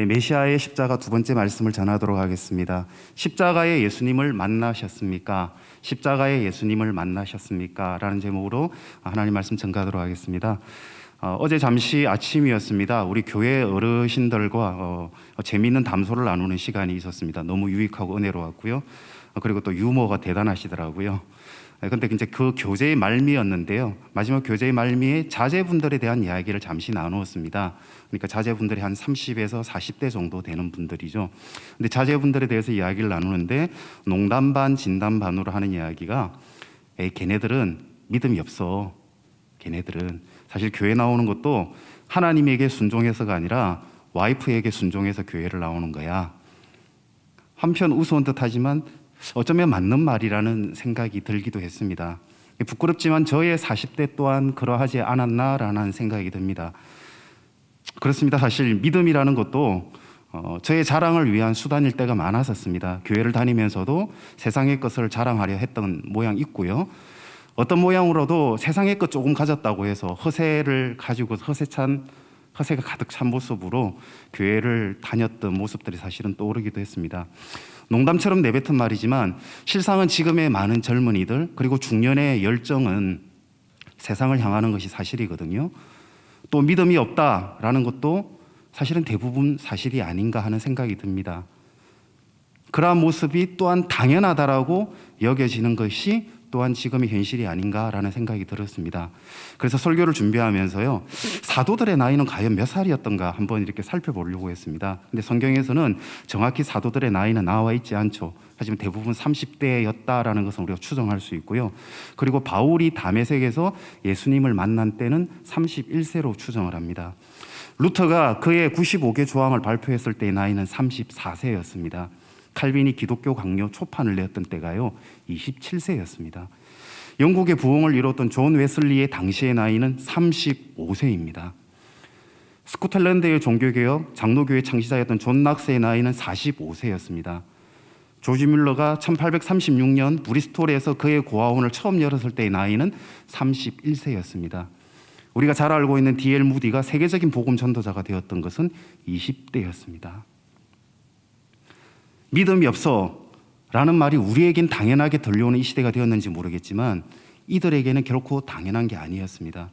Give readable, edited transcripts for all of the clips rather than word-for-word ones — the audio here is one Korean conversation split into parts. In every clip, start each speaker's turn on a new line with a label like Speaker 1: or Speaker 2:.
Speaker 1: 메시아의 십자가 두 번째 말씀을 전하도록 하겠습니다. 십자가의 예수님을 만나셨습니까? 십자가의 예수님을 만나셨습니까? 라는 제목으로 하나님 말씀 전가하도록 하겠습니다. 어제 잠시 아침이었습니다. 우리 교회 어르신들과 재미있는 담소를 나누는 시간이 있었습니다. 너무 유익하고 은혜로웠고요. 그리고 또 유머가 대단하시더라고요. 근데 이제 그 교제의 말미였는데요. 마지막 교제의 말미에 자제분들에 대한 이야기를 잠시 나누었습니다. 그러니까 자제분들이 한 30에서 40대 정도 되는 분들이죠. 근데 자제분들에 대해서 이야기를 나누는데 농담 반 진담 반으로 하는 이야기가 걔네들은 믿음이 없어. 걔네들은 사실 교회 나오는 것도 하나님에게 순종해서가 아니라 와이프에게 순종해서 교회를 나오는 거야. 한편 우스운 듯하지만 어쩌면 맞는 말이라는 생각이 들기도 했습니다. 부끄럽지만 저의 40대 또한 그러하지 않았나라는 생각이 듭니다. 그렇습니다. 사실 믿음이라는 것도 저의 자랑을 위한 수단일 때가 많았었습니다. 교회를 다니면서도 세상의 것을 자랑하려 했던 모양 있고요. 어떤 모양으로도 세상의 것 조금 가졌다고 해서 허세를 가지고 허세가 가득 찬 모습으로 교회를 다녔던 모습들이 사실은 떠오르기도 했습니다. 농담처럼 내뱉은 말이지만 실상은 지금의 많은 젊은이들 그리고 중년의 열정은 세상을 향하는 것이 사실이거든요. 또 믿음이 없다라는 것도 사실은 대부분 사실이 아닌가 하는 생각이 듭니다. 그러한 모습이 또한 당연하다라고 여겨지는 것이 또한 지금의 현실이 아닌가라는 생각이 들었습니다. 그래서 설교를 준비하면서요, 사도들의 나이는 과연 몇 살이었던가 한번 이렇게 살펴보려고 했습니다. 근데 성경에서는 정확히 사도들의 나이는 나와 있지 않죠. 하지만 대부분 30대였다라는 것은 우리가 추정할 수 있고요. 그리고 바울이 다메섹에서 예수님을 만난 때는 31세로 추정을 합니다. 루터가 그의 95개 조항을 발표했을 때의 나이는 34세였습니다. 칼빈이 기독교 강요 초판을 내었던 때가요 27세였습니다. 영국의 부흥을 이뤘던 존 웨슬리의 당시의 나이는 35세입니다. 스코틀랜드의 종교개혁 장로교회 창시자였던 존 낙스의 나이는 45세였습니다. 조지 뮬러가 1836년 브리스톨에서 그의 고아원을 처음 열었을 때의 나이는 31세였습니다. 우리가 잘 알고 있는 D.L. 무디가 세계적인 복음 전도자가 되었던 것은 20대였습니다. 믿음이 없어 라는 말이 우리에겐 당연하게 들려오는 이 시대가 되었는지 모르겠지만 이들에게는 결코 당연한 게 아니었습니다.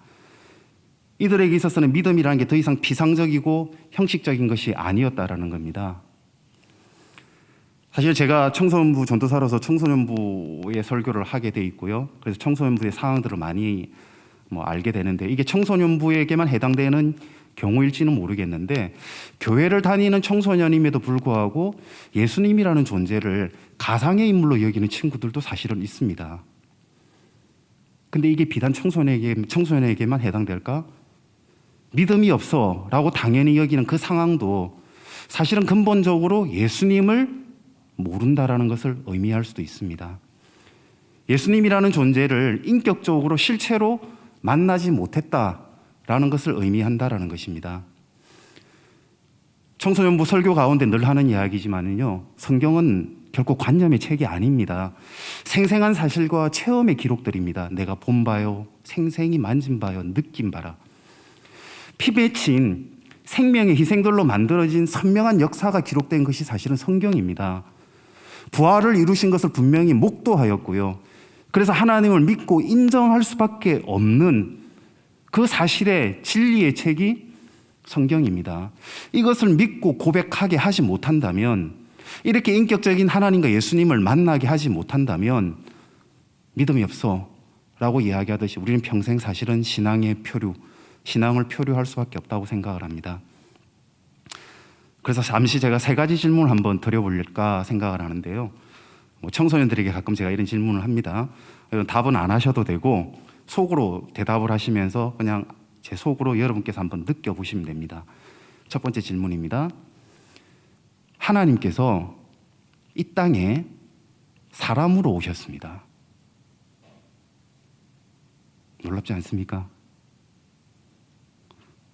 Speaker 1: 이들에게 있어서는 믿음이라는 게 더 이상 피상적이고 형식적인 것이 아니었다라는 겁니다. 사실 제가 청소년부 전도사로서 청소년부의 설교를 하게 돼 있고요. 그래서 청소년부의 상황들을 많이 알게 되는데 이게 청소년부에게만 해당되는 경우일지는 모르겠는데 교회를 다니는 청소년임에도 불구하고 예수님이라는 존재를 가상의 인물로 여기는 친구들도 사실은 있습니다. 근데 이게 비단 청소년에게만 해당될까? 믿음이 없어 라고 당연히 여기는 그 상황도 사실은 근본적으로 예수님을 모른다라는 것을 의미할 수도 있습니다. 예수님이라는 존재를 인격적으로 실체로 만나지 못했다라는 것을 의미한다라는 것입니다. 청소년부 설교 가운데 늘 하는 이야기지만요, 성경은 결코 관념의 책이 아닙니다. 생생한 사실과 체험의 기록들입니다. 내가 본 바요, 생생히 만진 바요, 느낀 바라. 피 맺힌 생명의 희생들로 만들어진 선명한 역사가 기록된 것이 사실은 성경입니다. 부활을 이루신 것을 분명히 목도하였고요. 그래서 하나님을 믿고 인정할 수밖에 없는 그 사실의 진리의 책이 성경입니다. 이것을 믿고 고백하게 하지 못한다면, 이렇게 인격적인 하나님과 예수님을 만나게 하지 못한다면 믿음이 없어 라고 이야기하듯이 우리는 평생 사실은 신앙을 표류할 수밖에 없다고 생각을 합니다. 그래서 잠시 제가 세 가지 질문을 한번 드려볼까 생각을 하는데요. 청소년들에게 가끔 제가 이런 질문을 합니다. 답은 안 하셔도 되고 속으로 대답을 하시면서 그냥 제 속으로 여러분께서 한번 느껴보시면 됩니다. 첫 번째 질문입니다. 하나님께서 이 땅에 사람으로 오셨습니다. 놀랍지 않습니까?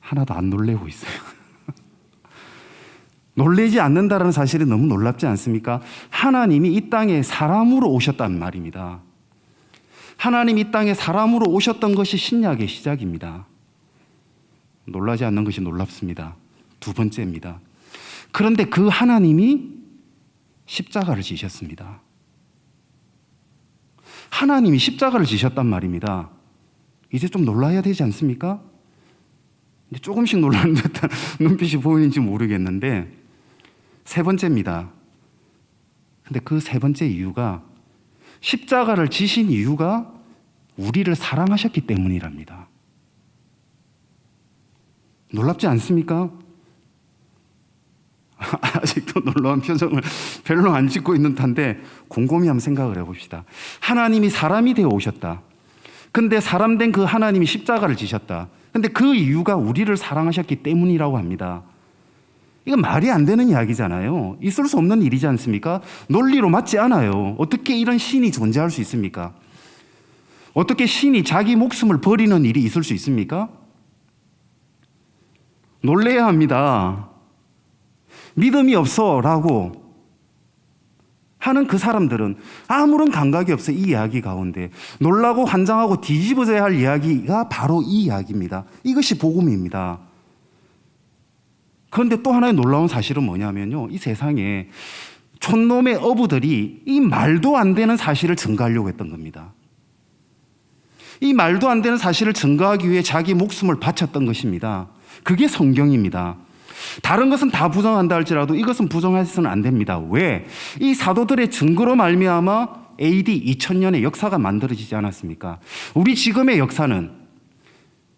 Speaker 1: 하나도 안 놀래고 있어요. 놀래지 않는다는 사실이 너무 놀랍지 않습니까? 하나님이 이 땅에 사람으로 오셨단 말입니다. 하나님이 이 땅에 사람으로 오셨던 것이 신약의 시작입니다. 놀라지 않는 것이 놀랍습니다. 두 번째입니다. 그런데 그 하나님이 십자가를 지셨습니다. 하나님이 십자가를 지셨단 말입니다. 이제 좀 놀라야 되지 않습니까? 이제 조금씩 놀라는 듯한 눈빛이 보이는지 모르겠는데, 세 번째입니다. 근데 그 세 번째 이유가, 십자가를 지신 이유가 우리를 사랑하셨기 때문이랍니다. 놀랍지 않습니까? 아직도 놀라운 표정을 별로 안 짓고 있는 듯한데 곰곰이 한번 생각을 해봅시다. 하나님이 사람이 되어 오셨다. 근데 사람 된 그 하나님이 십자가를 지셨다. 근데 그 이유가 우리를 사랑하셨기 때문이라고 합니다. 이건 말이 안 되는 이야기잖아요. 있을 수 없는 일이지 않습니까? 논리로 맞지 않아요. 어떻게 이런 신이 존재할 수 있습니까? 어떻게 신이 자기 목숨을 버리는 일이 있을 수 있습니까? 놀래야 합니다. 믿음이 없어 라고 하는 그 사람들은 아무런 감각이 없어. 이 이야기 가운데 놀라고 환장하고 뒤집어져야 할 이야기가 바로 이 이야기입니다. 이것이 복음입니다. 그런데 또 하나의 놀라운 사실은 뭐냐면요, 이 세상에 촌놈의 어부들이 이 말도 안 되는 사실을 증거하려고 했던 겁니다. 이 말도 안 되는 사실을 증거하기 위해 자기 목숨을 바쳤던 것입니다. 그게 성경입니다. 다른 것은 다 부정한다 할지라도 이것은 부정해서는 안 됩니다. 왜? 이 사도들의 증거로 말미암아 AD 2000년의 역사가 만들어지지 않았습니까? 우리 지금의 역사는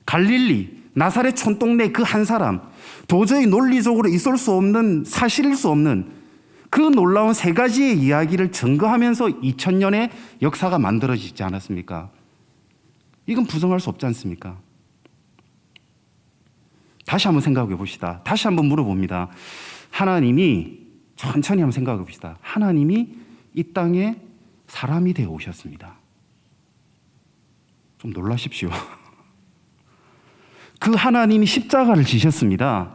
Speaker 1: 갈릴리, 나사렛 촌동네 그 한 사람, 도저히 논리적으로 있을 수 없는, 사실일 수 없는 그 놀라운 세 가지의 이야기를 증거하면서 2000년의 역사가 만들어지지 않았습니까? 이건 부정할 수 없지 않습니까? 다시 한번 생각해 봅시다. 다시 한번 물어봅니다. 하나님이, 천천히 한번 생각해 봅시다. 하나님이 이 땅에 사람이 되어 오셨습니다. 좀 놀라십시오. 그 하나님이 십자가를 지셨습니다.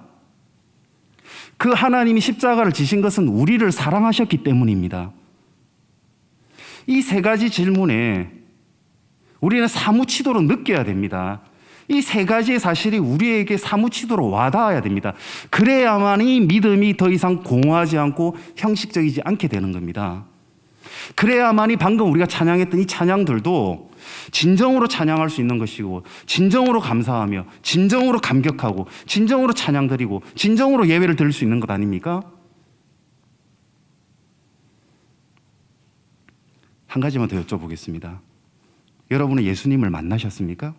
Speaker 1: 그 하나님이 십자가를 지신 것은 우리를 사랑하셨기 때문입니다. 이 세 가지 질문에 우리는 사무치도록 느껴야 됩니다. 이 세 가지의 사실이 우리에게 사무치도록 와닿아야 됩니다. 그래야만이 믿음이 더 이상 공허하지 않고 형식적이지 않게 되는 겁니다. 그래야만이 방금 우리가 찬양했던 이 찬양들도 진정으로 찬양할 수 있는 것이고, 진정으로 감사하며, 진정으로 감격하고, 진정으로 찬양드리고, 진정으로 예배를 드릴 수 있는 것 아닙니까? 한 가지만 더 여쭤보겠습니다. 여러분은 예수님을 만나셨습니까?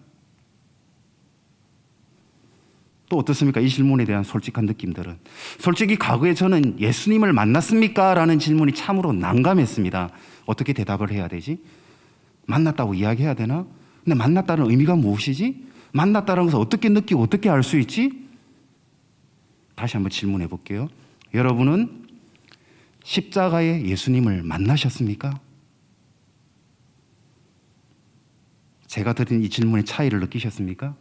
Speaker 1: 또 어떻습니까? 이 질문에 대한 솔직한 느낌들은. 솔직히 과거에 저는 예수님을 만났습니까? 라는 질문이 참으로 난감했습니다. 어떻게 대답을 해야 되지? 만났다고 이야기해야 되나? 근데 만났다는 의미가 무엇이지? 만났다는 것을 어떻게 느끼고 어떻게 알 수 있지? 다시 한번 질문해 볼게요. 여러분은 십자가의 예수님을 만나셨습니까? 제가 드린 이 질문의 차이를 느끼셨습니까?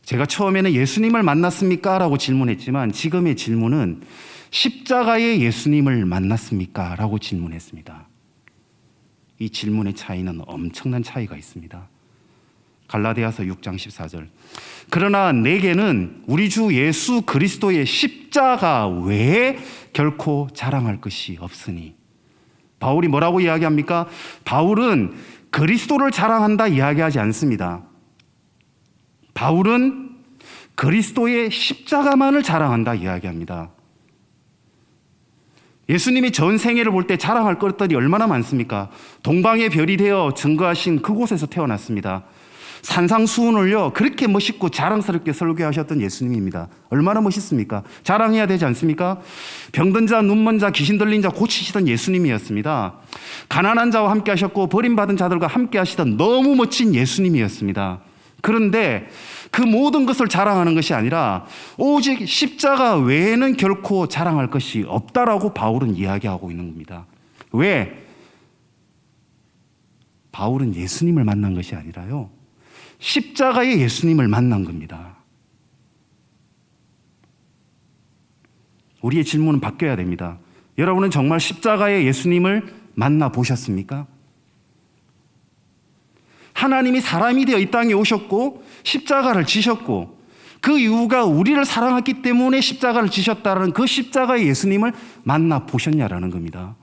Speaker 1: 제가 처음에는 예수님을 만났습니까? 라고 질문했지만 지금의 질문은 십자가의 예수님을 만났습니까? 라고 질문했습니다. 이 질문의 차이는 엄청난 차이가 있습니다. 갈라디아서 6장 14절. 그러나 내게는 우리 주 예수 그리스도의 십자가 외에 결코 자랑할 것이 없으니. 바울이 뭐라고 이야기합니까? 바울은 그리스도를 자랑한다 이야기하지 않습니다. 바울은 그리스도의 십자가만을 자랑한다 이야기합니다. 예수님이 전 생애를 볼 때 자랑할 것들이 얼마나 많습니까? 동방의 별이 되어 증거하신 그곳에서 태어났습니다. 산상수훈을요 그렇게 멋있고 자랑스럽게 설교하셨던 예수님입니다. 얼마나 멋있습니까? 자랑해야 되지 않습니까? 병든 자, 눈먼 자, 귀신 들린 자 고치시던 예수님이었습니다. 가난한 자와 함께 하셨고 버림받은 자들과 함께 하시던 너무 멋진 예수님이었습니다. 그런데 그 모든 것을 자랑하는 것이 아니라 오직 십자가 외에는 결코 자랑할 것이 없다라고 바울은 이야기하고 있는 겁니다. 왜? 바울은 예수님을 만난 것이 아니라요, 십자가의 예수님을 만난 겁니다. 우리의 질문은 바뀌어야 됩니다. 여러분은 정말 십자가의 예수님을 만나보셨습니까? 하나님이 사람이 되어 이 땅에 오셨고 십자가를 지셨고 그 이유가 우리를 사랑했기 때문에 십자가를 지셨다는 그 십자가의 예수님을 만나보셨냐라는 겁니다.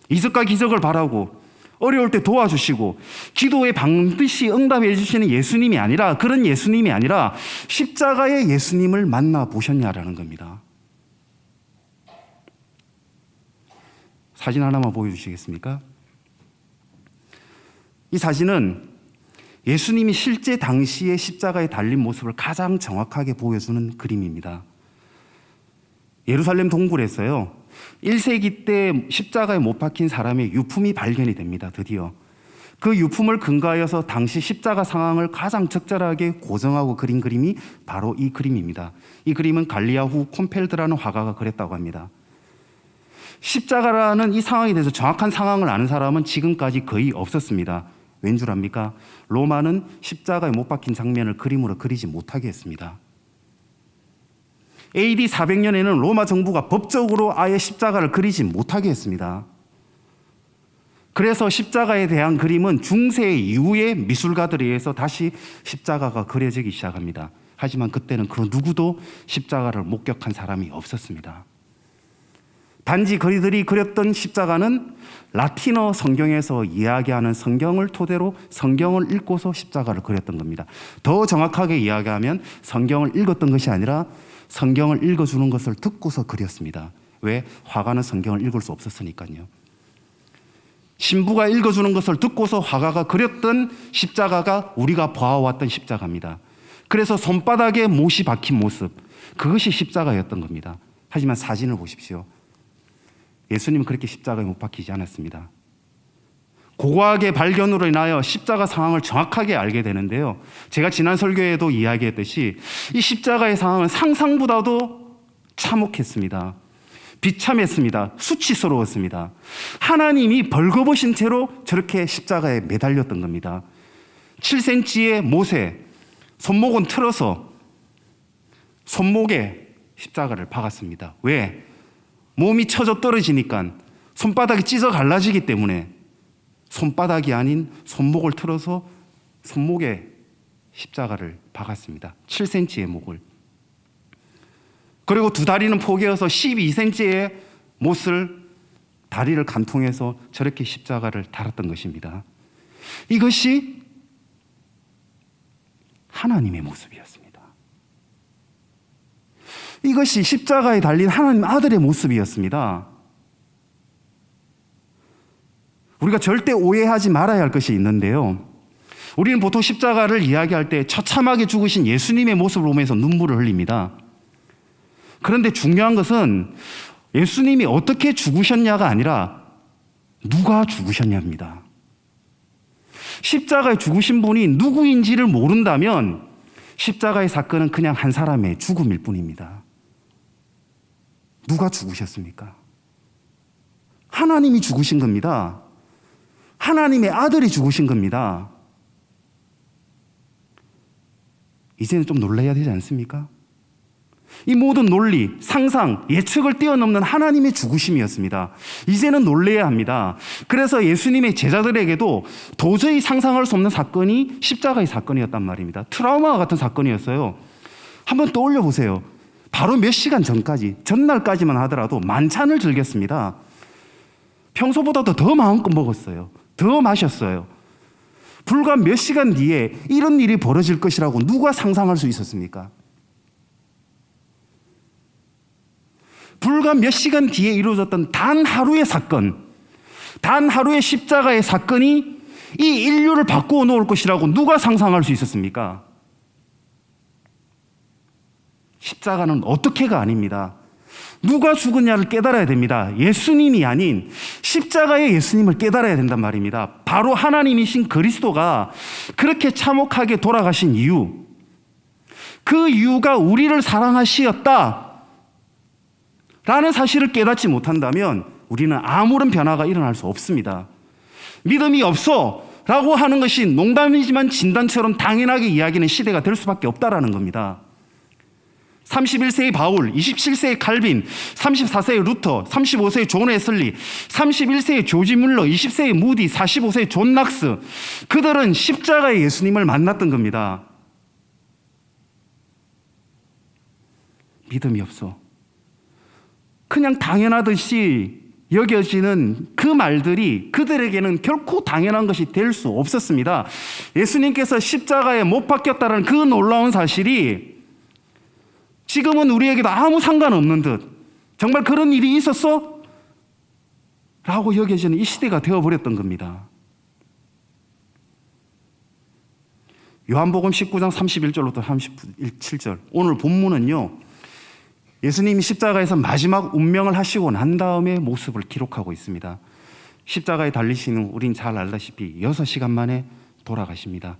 Speaker 1: 이적과 기적을 바라고 어려울 때 도와주시고 기도에 반드시 응답해 주시는 예수님이 아니라, 그런 예수님이 아니라 십자가의 예수님을 만나보셨냐라는 겁니다. 사진 하나만 보여주시겠습니까? 이 사진은 예수님이 실제 당시의 십자가에 달린 모습을 가장 정확하게 보여주는 그림입니다. 예루살렘 동굴에서요, 1세기 때 십자가에 못 박힌 사람의 유품이 발견이 됩니다. 드디어 그 유품을 근거하여서 당시 십자가 상황을 가장 적절하게 고정하고 그린 그림이 바로 이 그림입니다. 이 그림은 갈리아후 콤펠드라는 화가가 그렸다고 합니다. 십자가라는 이 상황에 대해서 정확한 상황을 아는 사람은 지금까지 거의 없었습니다. 왠 줄 압니까? 로마는 십자가에 못 박힌 장면을 그림으로 그리지 못하게 했습니다. AD 400년에는 로마 정부가 법적으로 아예 십자가를 그리지 못하게 했습니다. 그래서 십자가에 대한 그림은 중세 이후에 미술가들에 의해서 다시 십자가가 그려지기 시작합니다. 하지만 그때는 그 누구도 십자가를 목격한 사람이 없었습니다. 단지 그들이 그렸던 십자가는 라틴어 성경에서 이야기하는 성경을 토대로 성경을 읽고서 십자가를 그렸던 겁니다. 더 정확하게 이야기하면 성경을 읽었던 것이 아니라 성경을 읽어주는 것을 듣고서 그렸습니다. 왜? 화가는 성경을 읽을 수 없었으니까요. 신부가 읽어주는 것을 듣고서 화가가 그렸던 십자가가 우리가 보아왔던 십자가입니다. 그래서 손바닥에 못이 박힌 모습, 그것이 십자가였던 겁니다. 하지만 사진을 보십시오. 예수님은 그렇게 십자가에 못 박히지 않았습니다. 고고하게 발견으로 인하여 십자가 상황을 정확하게 알게 되는데요, 제가 지난 설교에도 이야기했듯이 이 십자가의 상황은 상상보다도 참혹했습니다. 비참했습니다. 수치스러웠습니다. 하나님이 벌거벗은 채로 저렇게 십자가에 매달렸던 겁니다. 7cm의 못에 손목은 틀어서 손목에 십자가를 박았습니다. 왜? 몸이 쳐져 떨어지니까 손바닥이 찢어 갈라지기 때문에 손바닥이 아닌 손목을 틀어서 손목에 십자가를 박았습니다. 7cm의 목을. 그리고 두 다리는 포개어서 12cm의 못을 다리를 간통해서 저렇게 십자가를 달았던 것입니다. 이것이 하나님의 모습이었습니다. 이것이 십자가에 달린 하나님 아들의 모습이었습니다. 우리가 절대 오해하지 말아야 할 것이 있는데요, 우리는 보통 십자가를 이야기할 때 처참하게 죽으신 예수님의 모습을 보면서 눈물을 흘립니다. 그런데 중요한 것은 예수님이 어떻게 죽으셨냐가 아니라 누가 죽으셨냐입니다. 십자가에 죽으신 분이 누구인지를 모른다면 십자가의 사건은 그냥 한 사람의 죽음일 뿐입니다. 누가 죽으셨습니까? 하나님이 죽으신 겁니다. 하나님의 아들이 죽으신 겁니다. 이제는 좀 놀라야 되지 않습니까? 이 모든 논리, 상상, 예측을 뛰어넘는 하나님의 죽으심이었습니다. 이제는 놀라야 합니다. 그래서 예수님의 제자들에게도 도저히 상상할 수 없는 사건이 십자가의 사건이었단 말입니다. 트라우마와 같은 사건이었어요. 한번 떠올려 보세요. 바로 몇 시간 전까지, 전날까지만 하더라도 만찬을 즐겼습니다. 평소보다도 더 마음껏 먹었어요. 더 마셨어요. 불과 몇 시간 뒤에 이런 일이 벌어질 것이라고 누가 상상할 수 있었습니까? 불과 몇 시간 뒤에 이루어졌던 단 하루의 사건, 단 하루의 십자가의 사건이 이 인류를 바꾸어 놓을 것이라고 누가 상상할 수 있었습니까? 십자가는 어떻게가 아닙니다. 누가 죽었냐를 깨달아야 됩니다. 예수님이 아닌 십자가의 예수님을 깨달아야 된단 말입니다. 바로 하나님이신 그리스도가 그렇게 참혹하게 돌아가신 이유, 그 이유가 우리를 사랑하시었다 라는 사실을 깨닫지 못한다면 우리는 아무런 변화가 일어날 수 없습니다. 믿음이 없어 라고 하는 것이 농담이지만 진단처럼 당연하게 이야기하는 시대가 될 수밖에 없다라는 겁니다. 31세의 바울, 27세의 칼빈, 34세의 루터, 35세의 존 웨슬리, 31세의 조지 뮬러, 20세의 무디, 45세의 존 낙스, 그들은 십자가의 예수님을 만났던 겁니다. 믿음이 없어. 그냥 당연하듯이 여겨지는 그 말들이 그들에게는 결코 당연한 것이 될 수 없었습니다. 예수님께서 십자가에 못 박혔다는 그 놀라운 사실이 지금은 우리에게도 아무 상관없는 듯, 정말 그런 일이 있었어? 라고 여겨지는 이 시대가 되어버렸던 겁니다. 요한복음 19장 31절부터 37절, 오늘 본문은요, 예수님이 십자가에서 마지막 운명을 하시고 난 다음의 모습을 기록하고 있습니다. 십자가에 달리시는 우린 잘 알다시피 6시간 만에 돌아가십니다.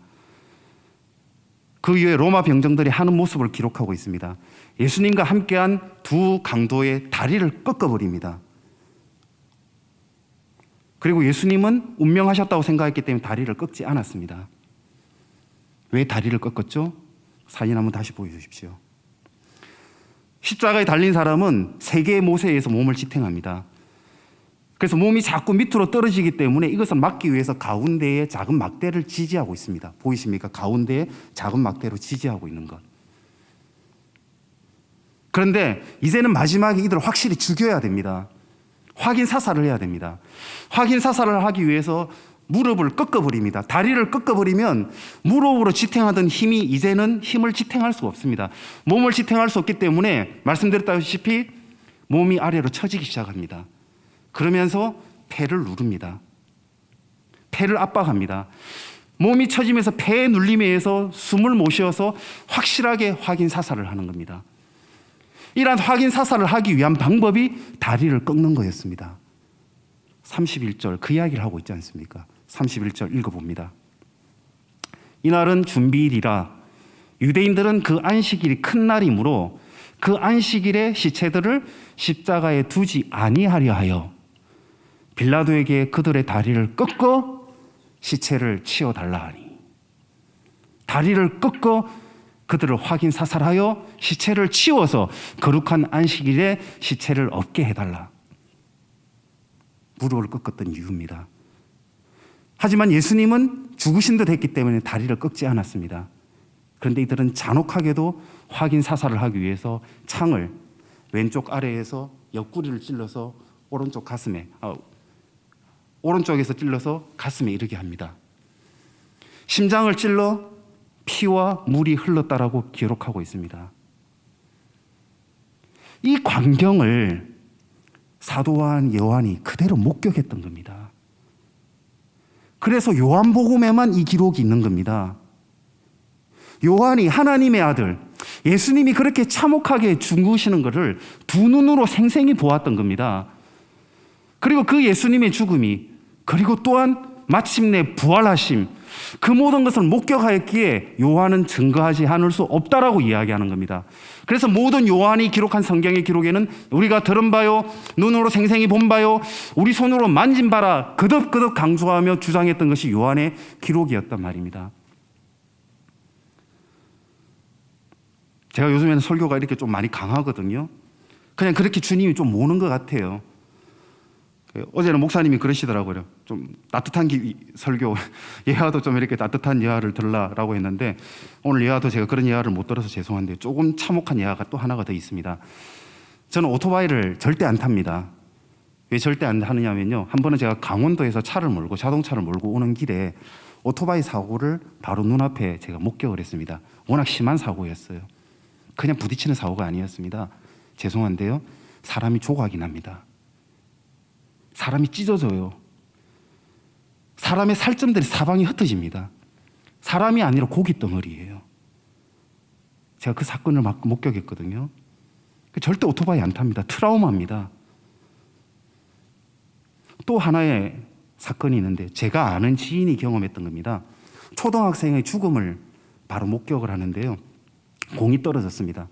Speaker 1: 그 이후에 로마 병정들이 하는 모습을 기록하고 있습니다. 예수님과 함께한 두 강도의 다리를 꺾어버립니다. 그리고 예수님은 운명하셨다고 생각했기 때문에 다리를 꺾지 않았습니다. 왜 다리를 꺾었죠? 사진 한번 다시 보여주십시오. 십자가에 달린 사람은 세 개의 못에 의해서 몸을 지탱합니다. 그래서 몸이 자꾸 밑으로 떨어지기 때문에 이것을 막기 위해서 가운데에 작은 막대를 지지하고 있습니다. 보이십니까? 가운데에 작은 막대로 지지하고 있는 것. 그런데 이제는 마지막에 이들을 확실히 죽여야 됩니다. 확인 사살을 해야 됩니다. 확인 사살을 하기 위해서 무릎을 꺾어버립니다. 다리를 꺾어버리면 무릎으로 지탱하던 힘이 이제는 힘을 지탱할 수가 없습니다. 몸을 지탱할 수 없기 때문에 말씀드렸다시피 몸이 아래로 처지기 시작합니다. 그러면서 폐를 누릅니다. 폐를 압박합니다. 몸이 처지면서 폐의 눌림에 의해서 숨을 못 쉬어서 확실하게 확인 사살을 하는 겁니다. 이러한 확인 사살을 하기 위한 방법이 다리를 꺾는 거였습니다. 31절 그 이야기를 하고 있지 않습니까? 31절 읽어봅니다. 이날은 준비일이라 유대인들은 그 안식일이 큰 날이므로 그 안식일에 시체들을 십자가에 두지 아니하려 하여 빌라도에게 그들의 다리를 꺾어 시체를 치워달라 하니, 다리를 꺾어 그들을 확인 사살하여 시체를 치워서 거룩한 안식일에 시체를 없게 해달라. 무릎을 꺾었던 이유입니다. 하지만 예수님은 죽으신 듯 했기 때문에 다리를 꺾지 않았습니다. 그런데 이들은 잔혹하게도 확인 사살을 하기 위해서 창을 왼쪽 아래에서 옆구리를 찔러서 오른쪽에서 찔러서 가슴에 이르게 합니다. 심장을 찔러 피와 물이 흘렀다라고 기록하고 있습니다. 이 광경을 사도 요한이 그대로 목격했던 겁니다. 그래서 요한복음에만 이 기록이 있는 겁니다. 요한이 하나님의 아들 예수님이 그렇게 참혹하게 죽으시는 것을 두 눈으로 생생히 보았던 겁니다. 그리고 그 예수님의 죽음이, 그리고 또한 마침내 부활하심, 그 모든 것을 목격하였기에 요한은 증거하지 않을 수 없다라고 이야기하는 겁니다. 그래서 모든 요한이 기록한 성경의 기록에는 우리가 들은 바요, 눈으로 생생히 본 바요, 우리 손으로 만진 바라 그덕그덕 강조하며 주장했던 것이 요한의 기록이었단 말입니다. 제가 요즘에는 설교가 이렇게 좀 많이 강하거든요. 그냥 그렇게 주님이 좀 모는 것 같아요. 어제는 목사님이 그러시더라고요. 좀 따뜻한 설교, 예화도 좀 이렇게 따뜻한 예화를 들라라고 했는데, 오늘 예화도 제가 그런 예화를 못 들어서 죄송한데 조금 참혹한 예화가 또 하나가 더 있습니다. 저는 오토바이를 절대 안 탑니다. 왜 절대 안 하느냐면요, 한 번은 제가 강원도에서 자동차를 몰고 오는 길에 오토바이 사고를 바로 눈앞에 제가 목격을 했습니다. 워낙 심한 사고였어요. 그냥 부딪히는 사고가 아니었습니다. 죄송한데요, 사람이 조각이 납니다. 사람이 찢어져요. 사람의 살점들이 사방에 흩어집니다. 사람이 아니라 고기 덩어리예요. 제가 그 사건을 목격했거든요. 절대 오토바이 안 탑니다. 트라우마입니다. 또 하나의 사건이 있는데, 제가 아는 지인이 경험했던 겁니다. 초등학생의 죽음을 바로 목격을 하는데요, 공이 떨어졌습니다.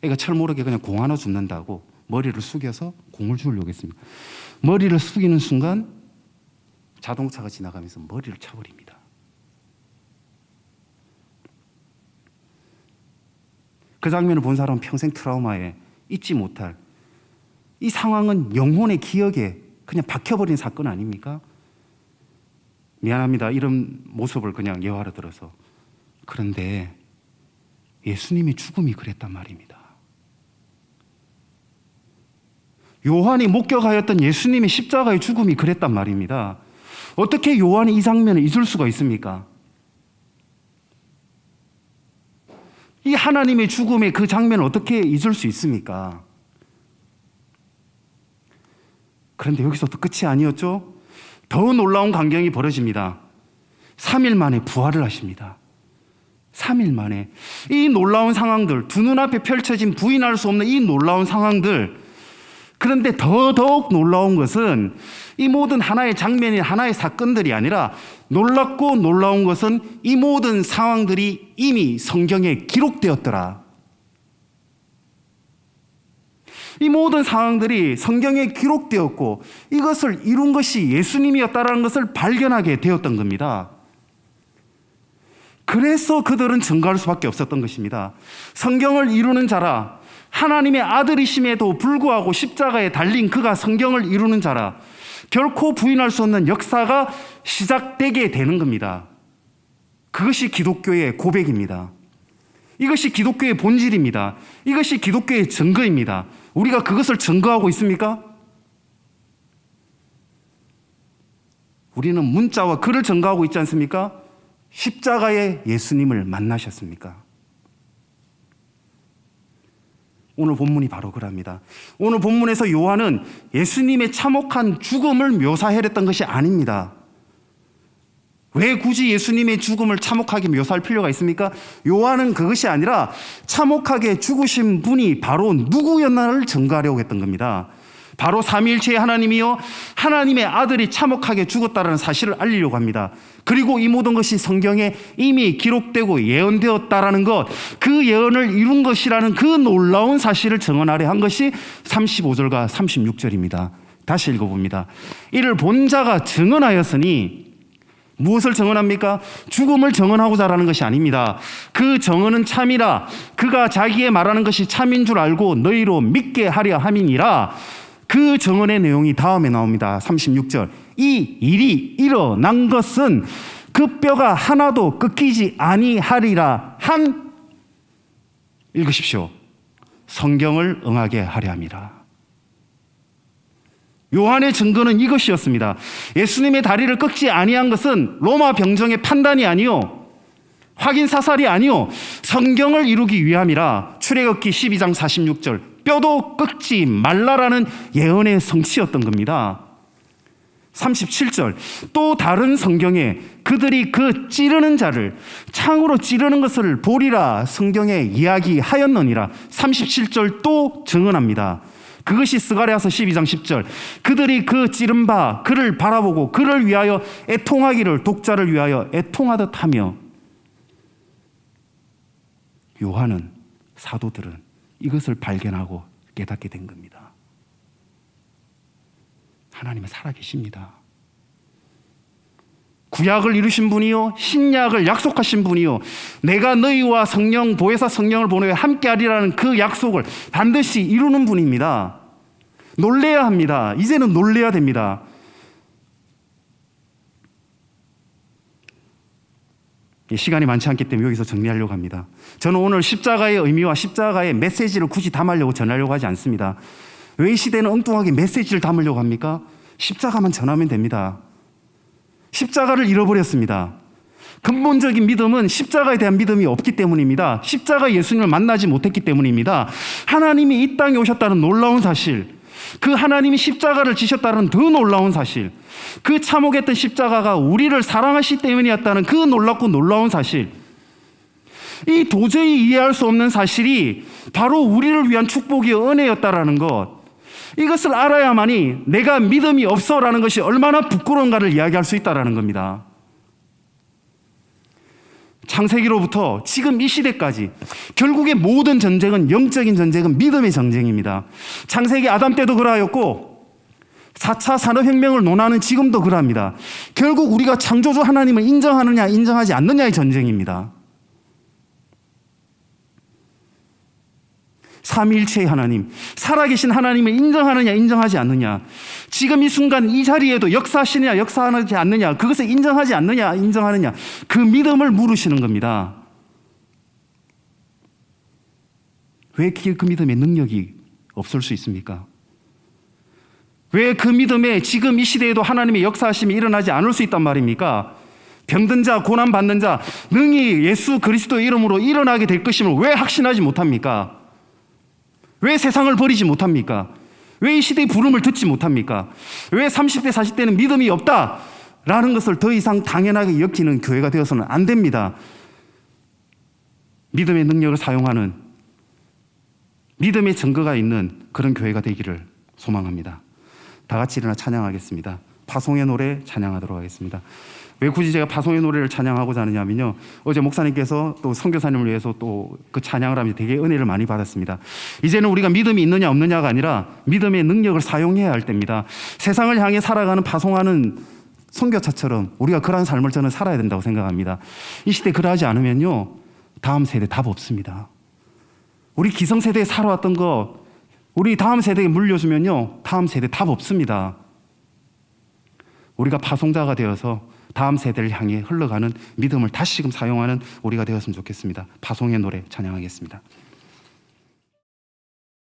Speaker 1: 애가 철 모르게 그냥 공 하나 줍는다고 머리를 숙여서 공을 주려고 했습니다. 머리를 숙이는 순간 자동차가 지나가면서 머리를 쳐버립니다. 그 장면을 본 사람은 평생 트라우마에 잊지 못할, 이 상황은 영혼의 기억에 그냥 박혀버린 사건 아닙니까? 미안합니다. 이런 모습을 그냥 예화로 들어서. 그런데 예수님의 죽음이 그랬단 말입니다. 요한이 목격하였던 예수님의 십자가의 죽음이 그랬단 말입니다. 어떻게 요한이 이 장면을 잊을 수가 있습니까? 이 하나님의 죽음의 그 장면을 어떻게 잊을 수 있습니까? 그런데 여기서도 끝이 아니었죠? 더 놀라운 광경이 벌어집니다. 3일 만에 부활을 하십니다. 3일 만에. 이 놀라운 상황들, 두 눈앞에 펼쳐진 부인할 수 없는 이 놀라운 상황들, 그런데 더더욱 놀라운 것은 이 모든 하나의 장면이 하나의 사건들이 아니라 놀랍고 놀라운 것은 이 모든 상황들이 이미 성경에 기록되었더라. 이 모든 상황들이 성경에 기록되었고 이것을 이룬 것이 예수님이었다라는 것을 발견하게 되었던 겁니다. 그래서 그들은 증거할 수밖에 없었던 것입니다. 성경을 이루는 자라, 하나님의 아들이심에도 불구하고 십자가에 달린 그가 성경을 이루는 자라, 결코 부인할 수 없는 역사가 시작되게 되는 겁니다. 그것이 기독교의 고백입니다. 이것이 기독교의 본질입니다. 이것이 기독교의 증거입니다. 우리가 그것을 증거하고 있습니까? 우리는 문자와 글을 증거하고 있지 않습니까? 십자가의 예수님을 만나셨습니까? 오늘 본문이 바로 그럽니다. 오늘 본문에서 요한은 예수님의 참혹한 죽음을 묘사했던 것이 아닙니다. 왜 굳이 예수님의 죽음을 참혹하게 묘사할 필요가 있습니까? 요한은 그것이 아니라 참혹하게 죽으신 분이 바로 누구였나를 증거하려고 했던 겁니다. 바로 삼위일체의 하나님이요, 하나님의 아들이 참혹하게 죽었다는 사실을 알리려고 합니다. 그리고 이 모든 것이 성경에 이미 기록되고 예언되었다라는 것, 그 예언을 이룬 것이라는 그 놀라운 사실을 증언하려 한 것이 35절과 36절입니다. 다시 읽어봅니다. 이를 본 자가 증언하였으니, 무엇을 증언합니까? 죽음을 증언하고자 하는 것이 아닙니다. 그 증언은 참이라, 그가 자기의 말하는 것이 참인 줄 알고 너희로 믿게 하려 함이니라. 그 증언의 내용이 다음에 나옵니다. 36절. 이 일이 일어난 것은 그 뼈가 하나도 꺾이지 아니하리라 한, 읽으십시오. 성경을 응하게 하려 함이라. 요한의 증거는 이것이었습니다. 예수님의 다리를 꺾지 아니한 것은 로마 병정의 판단이 아니요, 확인 사살이 아니요, 성경을 이루기 위함이라. 출애굽기 12장 46절. 뼈도 꺾지 말라라는 예언의 성취였던 겁니다. 37절. 또 다른 성경에 그들이 그 찌르는 자를 창으로 찌르는 것을 보리라 성경에 이야기하였느니라. 37절 또 증언합니다. 그것이 스가랴서 12장 10절. 그들이 그 찌른 바 그를 바라보고 그를 위하여 애통하기를 독자를 위하여 애통하듯 하며. 요한은, 사도들은 이것을 발견하고 깨닫게 된 겁니다. 하나님은 살아계십니다. 구약을 이루신 분이요, 신약을 약속하신 분이요, 내가 너희와 성령, 보혜사 성령을 보내어 함께하리라는 그 약속을 반드시 이루는 분입니다. 놀래야 합니다. 이제는 놀래야 됩니다. 시간이 많지 않기 때문에 여기서 정리하려고 합니다. 저는 오늘 십자가의 의미와 십자가의 메시지를 굳이 담으려고 전하려고 하지 않습니다. 왜 이 시대는 엉뚱하게 메시지를 담으려고 합니까? 십자가만 전하면 됩니다. 십자가를 잃어버렸습니다. 근본적인 믿음은 십자가에 대한 믿음이 없기 때문입니다. 십자가 예수님을 만나지 못했기 때문입니다. 하나님이 이 땅에 오셨다는 놀라운 사실, 그 하나님이 십자가를 지셨다는 더 놀라운 사실, 그 참혹했던 십자가가 우리를 사랑하시기 때문이었다는 그 놀랍고 놀라운 사실, 이 도저히 이해할 수 없는 사실이 바로 우리를 위한 축복이요 은혜였다라는 것, 이것을 알아야만이 내가 믿음이 없어라는 것이 얼마나 부끄러운가를 이야기할 수 있다라는 겁니다. 창세기로부터 지금 이 시대까지 결국에 모든 전쟁은, 영적인 전쟁은 믿음의 전쟁입니다. 창세기 아담 때도 그러하였고 4차 산업혁명을 논하는 지금도 그러합니다. 결국 우리가 창조주 하나님을 인정하느냐 인정하지 않느냐의 전쟁입니다. 삼위일체의 하나님, 살아계신 하나님을 인정하느냐 인정하지 않느냐, 지금 이 순간 이 자리에도 역사하시느냐 역사하지 않느냐, 그것을 인정하지 않느냐 인정하느냐, 그 믿음을 물으시는 겁니다. 왜 그 믿음의 능력이 없을 수 있습니까? 왜 그 믿음에 지금 이 시대에도 하나님의 역사하심이 일어나지 않을 수 있단 말입니까? 병든 자, 고난받는 자 능히 예수 그리스도의 이름으로 일어나게 될 것임을 왜 확신하지 못합니까? 왜 세상을 버리지 못합니까? 왜 이 시대의 부름을 듣지 못합니까? 왜 30대, 40대는 믿음이 없다라는 것을 더 이상 당연하게 여기는 교회가 되어서는 안 됩니다. 믿음의 능력을 사용하는 믿음의 증거가 있는 그런 교회가 되기를 소망합니다. 다 같이 일어나 찬양하겠습니다. 파송의 노래 찬양하도록 하겠습니다. 왜 굳이 제가 파송의 노래를 찬양하고자 하느냐면요, 어제 목사님께서 또 선교사님을 위해서 또 그 찬양을 하면서 되게 은혜를 많이 받았습니다. 이제는 우리가 믿음이 있느냐 없느냐가 아니라 믿음의 능력을 사용해야 할 때입니다. 세상을 향해 살아가는 파송하는 선교차처럼 우리가 그러한 삶을 저는 살아야 된다고 생각합니다. 이 시대 그러하지 않으면요, 다음 세대 답 없습니다. 우리 기성세대에 살아왔던 거 우리 다음 세대에 물려주면요, 다음 세대 답 없습니다. 우리가 파송자가 되어서 다음 세대를 향해 흘러가는 믿음을 다시금 사용하는 우리가 되었으면 좋겠습니다. 파송의 노래 찬양하겠습니다.